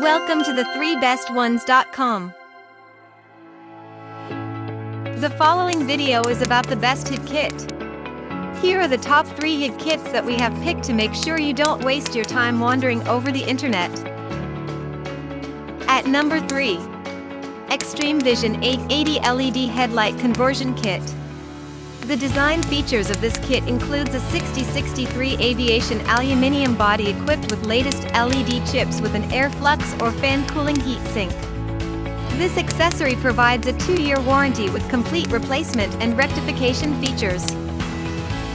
Welcome to the 3bestones.com. The following video is about the best HID kit. Here are the top 3 HID kits that we have picked to make sure you don't waste your time wandering over the internet. At number 3. XtremeVision 880 LED Headlight Conversion Kit. The design features of this kit includes a 6063 aviation aluminium body equipped with latest LED chips with an air flux or fan cooling heat sink. This accessory provides a 2-year warranty with complete replacement and rectification features.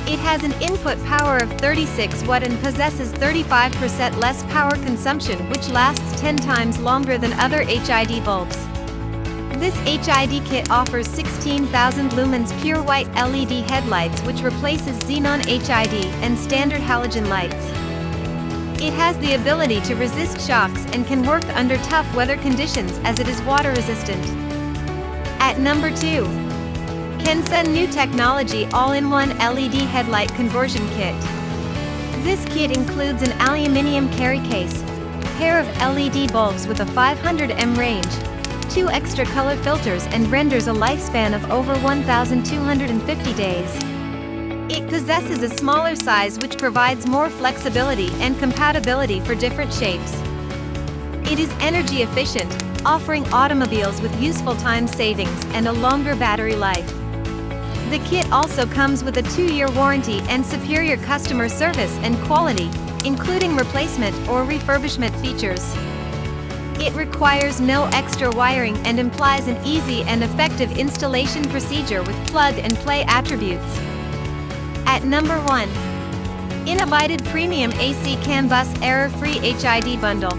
It has an input power of 36 watt and possesses 35% less power consumption, which lasts 10 times longer than other HID bulbs. This HID kit offers 16,000 lumens pure white LED headlights, which replaces xenon HID and standard halogen lights. It has the ability to resist shocks and can work under tough weather conditions as it is water resistant. At number 2. Kensun New Technology All-in-One LED Headlight Conversion Kit. This kit includes an aluminium carry case, pair of LED bulbs with a 500 range, 2 extra color filters, and renders a lifespan of over 1,250 days. It possesses a smaller size which provides more flexibility and compatibility for different shapes. It is energy efficient, offering automobiles with useful time savings and a longer battery life. The kit also comes with a 2-year warranty and superior customer service and quality, including replacement or refurbishment features. It requires no extra wiring and implies an easy and effective installation procedure with plug-and-play attributes. At number 1. Innovited Premium AC Canbus Error-Free HID Bundle.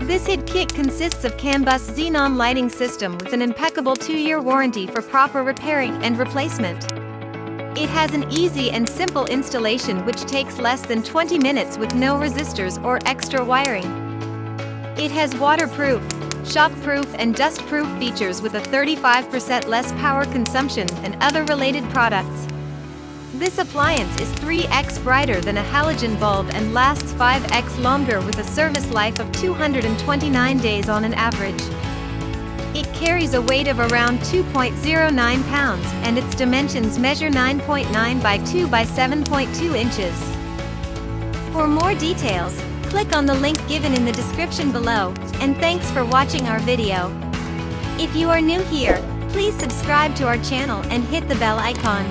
This HID kit consists of Canbus xenon lighting system with an impeccable 2-year warranty for proper repairing and replacement. It has an easy and simple installation which takes less than 20 minutes with no resistors or extra wiring. It has waterproof, shockproof, and dustproof features with a 35% less power consumption than other related products. This appliance is 3x brighter than a halogen bulb and lasts 5x longer with a service life of 229 days on an average. It carries a weight of around 2.09 pounds and its dimensions measure 9.9 by 2 by 7.2 inches. For more details, click on the link given in the description below, and thanks for watching our video. If you are new here, please subscribe to our channel and hit the bell icon.